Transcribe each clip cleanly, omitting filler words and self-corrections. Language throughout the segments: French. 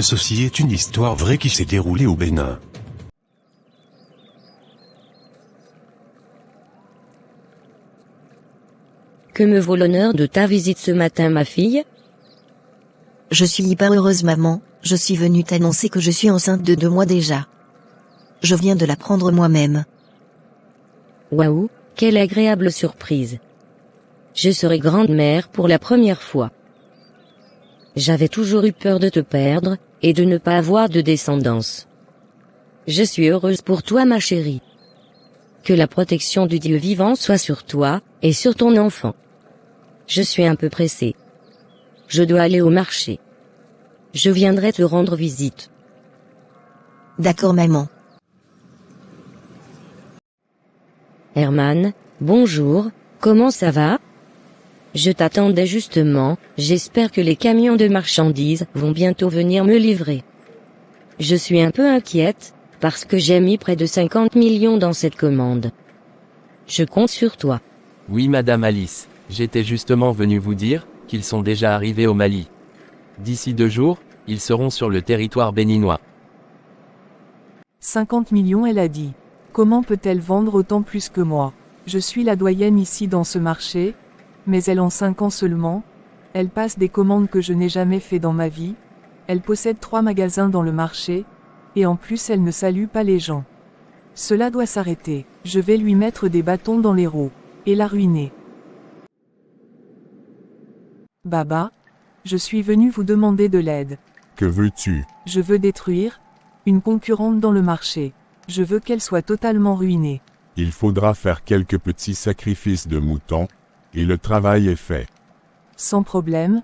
Ceci est une histoire vraie qui s'est déroulée au Bénin. Que me vaut l'honneur de ta visite ce matin, ma fille? Je suis hyper heureuse, maman. Je suis venue t'annoncer que je suis enceinte de 2 mois déjà. Je viens de l'apprendre moi-même. Waouh, quelle agréable surprise. Je serai grande-mère pour la première fois. J'avais toujours eu peur de te perdre, et de ne pas avoir de descendance. Je suis heureuse pour toi, ma chérie. Que la protection du Dieu vivant soit sur toi, et sur ton enfant. Je suis un peu pressée. Je dois aller au marché. Je viendrai te rendre visite. D'accord, maman. Herman, bonjour, comment ça va? Je t'attendais justement, j'espère que les camions de marchandises vont bientôt venir me livrer. Je suis un peu inquiète, parce que j'ai mis près de 50 millions dans cette commande. Je compte sur toi. Oui, Madame Alice, j'étais justement venu vous dire qu'ils sont déjà arrivés au Mali. D'ici 2 jours, ils seront sur le territoire béninois. 50 millions, elle a dit. Comment peut-elle vendre autant plus que moi? Je suis la doyenne ici dans ce marché, mais elle en 5 ans seulement. Elle passe des commandes que je n'ai jamais fait dans ma vie. Elle possède 3 magasins dans le marché, et en plus elle ne salue pas les gens. Cela doit s'arrêter. Je vais lui mettre des bâtons dans les roues, et la ruiner. Baba, je suis venu vous demander de l'aide. Que veux-tu? Je veux détruire une concurrente dans le marché. Je veux qu'elle soit totalement ruinée. Il faudra faire quelques petits sacrifices de moutons, et le travail est fait. Sans problème.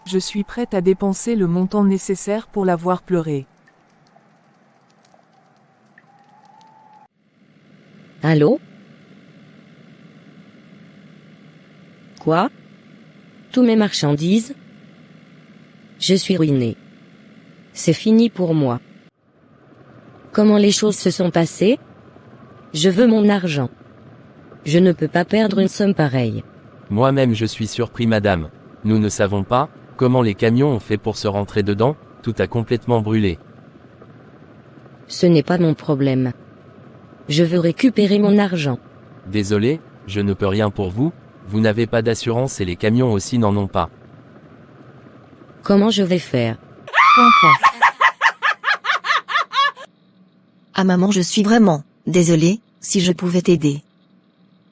Je suis prête à dépenser le montant nécessaire pour la voir pleurer. Allô? Quoi? Tous mes marchandises? Je suis ruinée. C'est fini pour moi. Comment les choses se sont passées? Je veux mon argent. Je ne peux pas perdre une somme pareille. Moi-même je suis surpris, Madame. Nous ne savons pas comment les camions ont fait pour se rentrer dedans, tout a complètement brûlé. Ce n'est pas mon problème. Je veux récupérer mon argent. Désolé, je ne peux rien pour vous, vous n'avez pas d'assurance et les camions aussi n'en ont pas. Comment je vais faire? Ah maman, je suis vraiment désolée. Si je pouvais t'aider,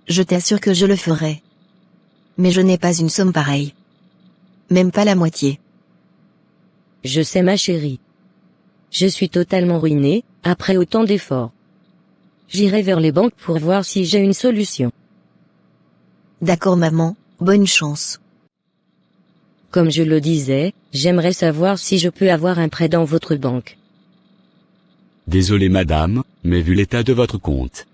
je t'assure que je le ferais. Mais je n'ai pas une somme pareille. Même pas la moitié. Je sais, ma chérie. Je suis totalement ruinée, après autant d'efforts. J'irai vers les banques pour voir si j'ai une solution. D'accord maman, bonne chance. Comme je le disais, j'aimerais savoir si je peux avoir un prêt dans votre banque. Désolé madame, mais vu l'état de votre compte,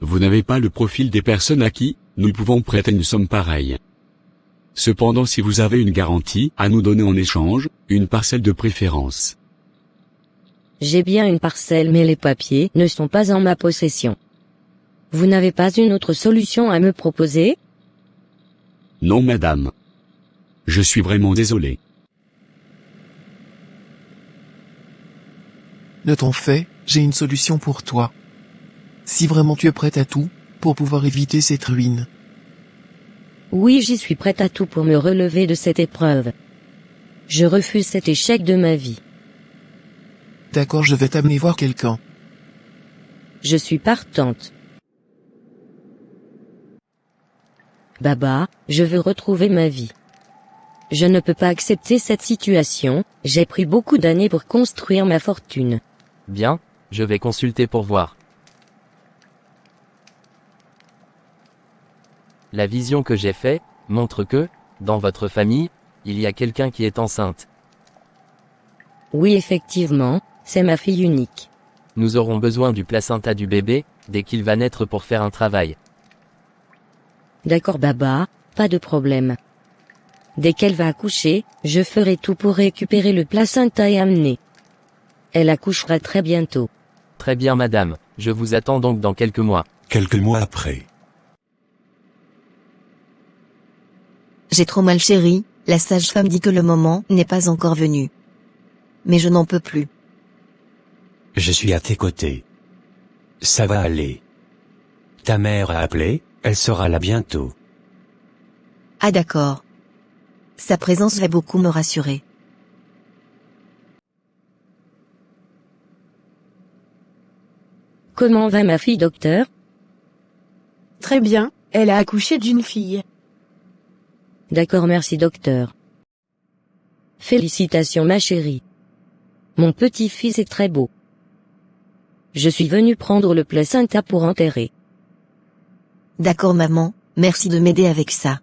vous n'avez pas le profil des personnes à qui nous pouvons prêter une somme pareille. Cependant, si vous avez une garantie à nous donner en échange, une parcelle de préférence. J'ai bien une parcelle, mais les papiers ne sont pas en ma possession. Vous n'avez pas une autre solution à me proposer? Non madame. Je suis vraiment désolé. Ne t'en fais, j'ai une solution pour toi. Si vraiment tu es prête à tout, pour pouvoir éviter cette ruine. Oui, j'y suis prête à tout pour me relever de cette épreuve. Je refuse cet échec de ma vie. D'accord, je vais t'amener voir quelqu'un. Je suis partante. Baba, je veux retrouver ma vie. Je ne peux pas accepter cette situation, j'ai pris beaucoup d'années pour construire ma fortune. Bien, je vais consulter pour voir. La vision que j'ai faite montre que, dans votre famille, il y a quelqu'un qui est enceinte. Oui, effectivement, c'est ma fille unique. Nous aurons besoin du placenta du bébé, dès qu'il va naître pour faire un travail. D'accord Baba, pas de problème. Dès qu'elle va accoucher, je ferai tout pour récupérer le placenta et amener. Elle accouchera très bientôt. Très bien madame, je vous attends donc dans quelques mois. Quelques mois après. J'ai trop mal chérie, la sage-femme dit que le moment n'est pas encore venu. mais je n'en peux plus. Je suis à tes côtés. Ça va aller. Ta mère a appelé, elle sera là bientôt. Ah d'accord. Sa présence va beaucoup me rassurer. Comment va ma fille, docteur? Très bien, elle a accouché d'une fille. D'accord, merci, docteur. Félicitations, ma chérie. Mon petit-fils est très beau. Je suis venu prendre le placenta pour enterrer. D'accord maman, merci de m'aider avec ça.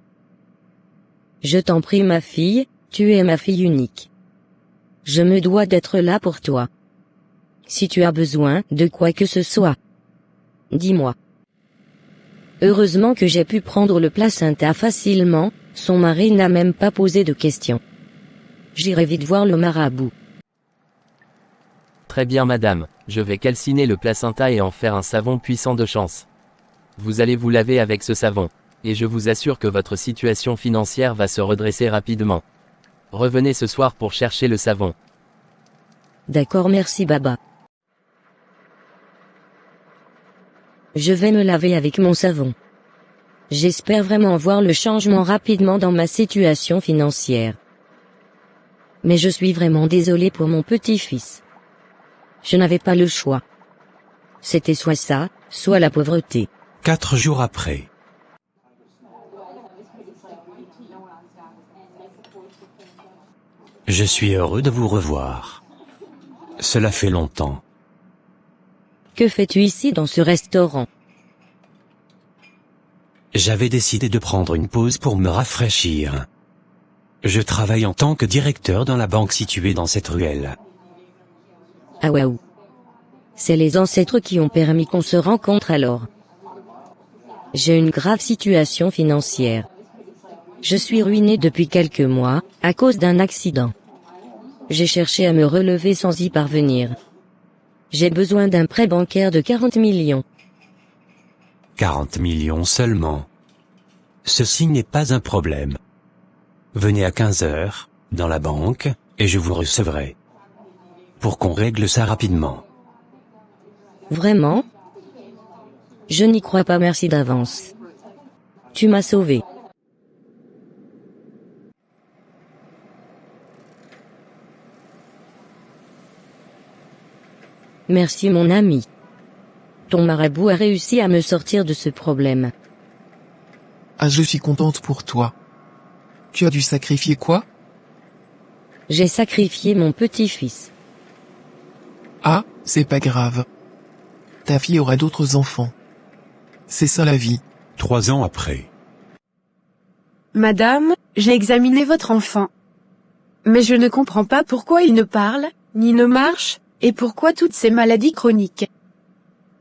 Je t'en prie, ma fille, tu es ma fille unique. Je me dois d'être là pour toi. Si tu as besoin de quoi que ce soit, dis-moi. Heureusement que j'ai pu prendre le placenta facilement, son mari n'a même pas posé de questions. J'irai vite voir le marabout. Très bien madame, je vais calciner le placenta et en faire un savon puissant de chance. Vous allez vous laver avec ce savon, et je vous assure que votre situation financière va se redresser rapidement. Revenez ce soir pour chercher le savon. D'accord, merci Baba. Je vais me laver avec mon savon. J'espère vraiment voir le changement rapidement dans ma situation financière. Mais je suis vraiment désolée pour mon petit-fils. Je n'avais pas le choix. C'était soit ça, soit la pauvreté. 4 jours après. Je suis heureux de vous revoir. Cela fait longtemps. Que fais-tu ici dans ce restaurant? J'avais décidé de prendre une pause pour me rafraîchir. Je travaille en tant que directeur dans la banque située dans cette ruelle. Ah waouh. C'est les ancêtres qui ont permis qu'on se rencontre alors. J'ai une grave situation financière. Je suis ruiné depuis quelques mois, à cause d'un accident. J'ai cherché à me relever sans y parvenir. J'ai besoin d'un prêt bancaire de 40 millions. 40 millions seulement. Ceci n'est pas un problème. Venez à 15 heures, dans la banque, et je vous recevrai. Pour qu'on règle ça rapidement. Vraiment? Je n'y crois pas, merci d'avance. Tu m'as sauvé. Merci mon ami. Ton marabout a réussi à me sortir de ce problème. Ah, je suis contente pour toi. Tu as dû sacrifier quoi? J'ai sacrifié mon petit-fils. Ah, c'est pas grave. Ta fille aura d'autres enfants. C'est ça la vie. 3 ans après. Madame, j'ai examiné votre enfant. Mais je ne comprends pas pourquoi il ne parle, ni ne marche, et pourquoi toutes ces maladies chroniques.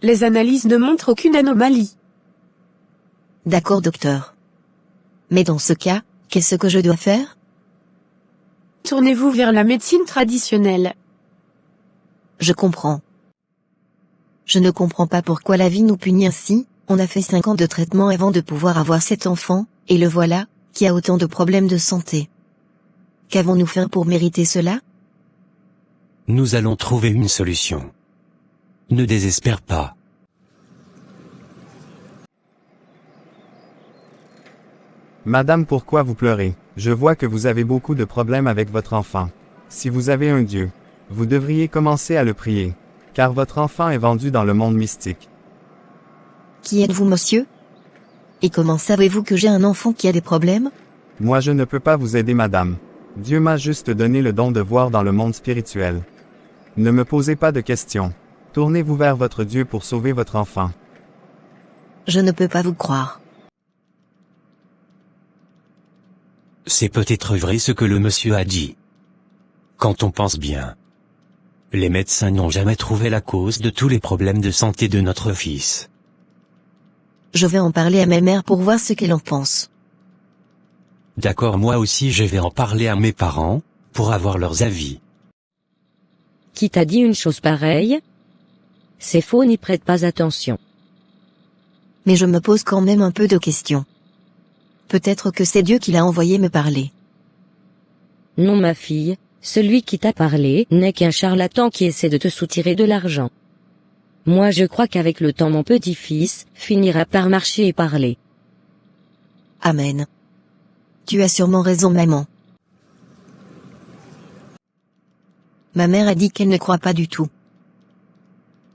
Les analyses ne montrent aucune anomalie. D'accord docteur. Mais dans ce cas, qu'est-ce que je dois faire? Tournez-vous vers la médecine traditionnelle. Je comprends. Je ne comprends pas pourquoi la vie nous punit ainsi. On a fait 5 ans de traitement avant de pouvoir avoir cet enfant, et le voilà, qui a autant de problèmes de santé. Qu'avons-nous fait pour mériter cela? Nous allons trouver une solution. Ne désespère pas. Madame, pourquoi vous pleurez? Je vois que vous avez beaucoup de problèmes avec votre enfant. Si vous avez un Dieu, vous devriez commencer à le prier, car votre enfant est vendu dans le monde mystique. Qui êtes-vous monsieur? Et comment savez-vous que j'ai un enfant qui a des problèmes? Moi je ne peux pas vous aider madame. Dieu m'a juste donné le don de voir dans le monde spirituel. Ne me posez pas de questions. Tournez-vous vers votre Dieu pour sauver votre enfant. Je ne peux pas vous croire. C'est peut-être vrai ce que le monsieur a dit. Quand on pense bien. Les médecins n'ont jamais trouvé la cause de tous les problèmes de santé de notre fils. Je vais en parler à ma mère pour voir ce qu'elle en pense. D'accord, moi aussi je vais en parler à mes parents, pour avoir leurs avis. Qui t'a dit une chose pareille? C'est faux, n'y prête pas attention. Mais je me pose quand même un peu de questions. Peut-être que c'est Dieu qui l'a envoyé me parler. Non ma fille, celui qui t'a parlé n'est qu'un charlatan qui essaie de te soutirer de l'argent. Moi je crois qu'avec le temps mon petit-fils finira par marcher et parler. Amen. Tu as sûrement raison, maman. Ma mère a dit qu'elle ne croit pas du tout.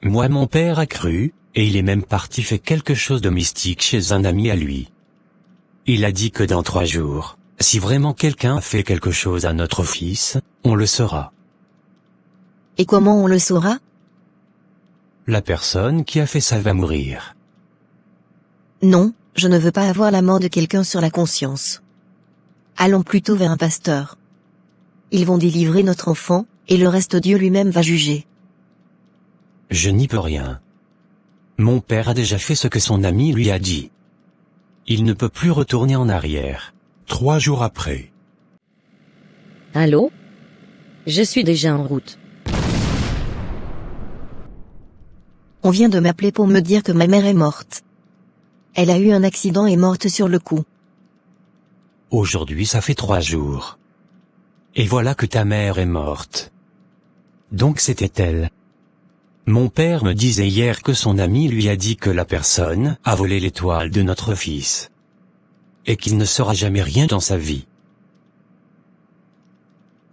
Moi mon père a cru, et il est même parti faire quelque chose de mystique chez un ami à lui. Il a dit que dans 3 jours, si vraiment quelqu'un a fait quelque chose à notre fils, on le saura. Et comment on le saura? La personne qui a fait ça va mourir. Non, je ne veux pas avoir la mort de quelqu'un sur la conscience. Allons plutôt vers un pasteur. Ils vont délivrer notre enfant, et le reste Dieu lui-même va juger. Je n'y peux rien. Mon père a déjà fait ce que son ami lui a dit. Il ne peut plus retourner en arrière. 3 jours après. Allô? Je suis déjà en route. On vient de m'appeler pour me dire que ma mère est morte. Elle a eu un accident et est morte sur le coup. Aujourd'hui ça fait 3 jours. Et voilà que ta mère est morte. Donc c'était elle. Mon père me disait hier que son ami lui a dit que la personne a volé l'étoile de notre fils. Et qu'il ne sera jamais rien dans sa vie.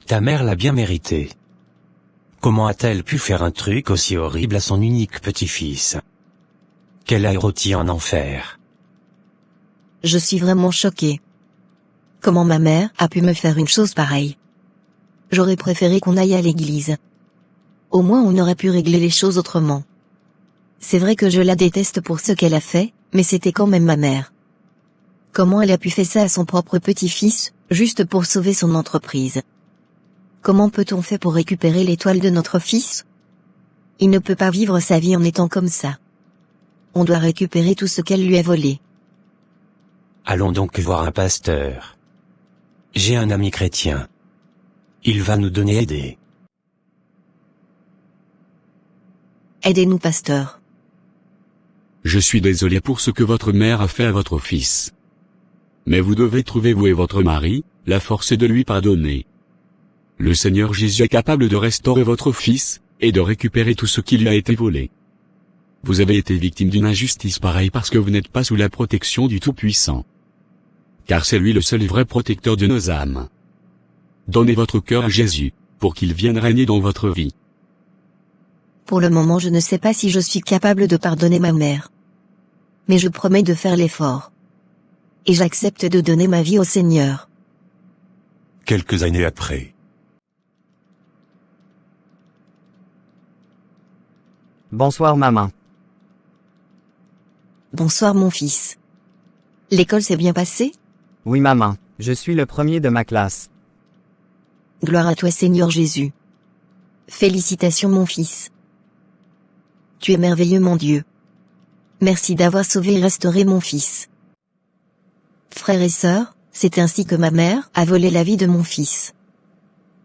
Ta mère l'a bien mérité. Comment a-t-elle pu faire un truc aussi horrible à son unique petit-fils? Qu'elle a rôti en enfer. Je suis vraiment choquée. Comment ma mère a pu me faire une chose pareille? J'aurais préféré qu'on aille à l'église. Au moins on aurait pu régler les choses autrement. C'est vrai que je la déteste pour ce qu'elle a fait, mais c'était quand même ma mère. Comment elle a pu faire ça à son propre petit-fils, juste pour sauver son entreprise? Comment peut-on faire pour récupérer l'étoile de notre fils? Il ne peut pas vivre sa vie en étant comme ça. On doit récupérer tout ce qu'elle lui a volé. Allons donc voir un pasteur. J'ai un ami chrétien. Il va nous donner aide. Aidez-nous, pasteur. Je suis désolé pour ce que votre mère a fait à votre fils. Mais vous devez trouver, vous et votre mari, la force de lui pardonner. Le Seigneur Jésus est capable de restaurer votre fils, et de récupérer tout ce qui lui a été volé. Vous avez été victime d'une injustice pareille parce que vous n'êtes pas sous la protection du Tout-Puissant. Car c'est lui le seul et vrai protecteur de nos âmes. Donnez votre cœur à Jésus, pour qu'il vienne régner dans votre vie. Pour le moment je ne sais pas si je suis capable de pardonner ma mère. Mais je promets de faire l'effort. Et j'accepte de donner ma vie au Seigneur. Quelques années après. Bonsoir maman. Bonsoir mon fils. L'école s'est bien passée? Oui maman, je suis le premier de ma classe. Gloire à toi Seigneur Jésus. Félicitations mon fils. Tu es merveilleux mon Dieu. Merci d'avoir sauvé et restauré mon fils. Frères et sœurs, c'est ainsi que ma mère a volé la vie de mon fils.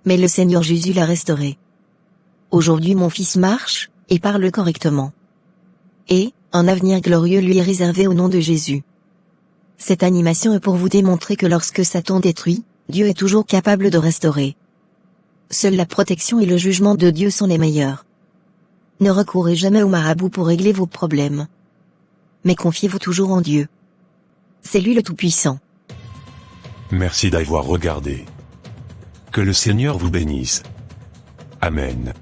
Mais le Seigneur Jésus l'a restauré. Aujourd'hui mon fils marche, et parle correctement. Et, un avenir glorieux lui est réservé au nom de Jésus. Cette animation est pour vous démontrer que lorsque Satan détruit, Dieu est toujours capable de restaurer. Seule la protection et le jugement de Dieu sont les meilleurs. Ne recourez jamais au marabout pour régler vos problèmes. Mais confiez-vous toujours en Dieu. C'est lui le Tout-Puissant. Merci d'avoir regardé. Que le Seigneur vous bénisse. Amen.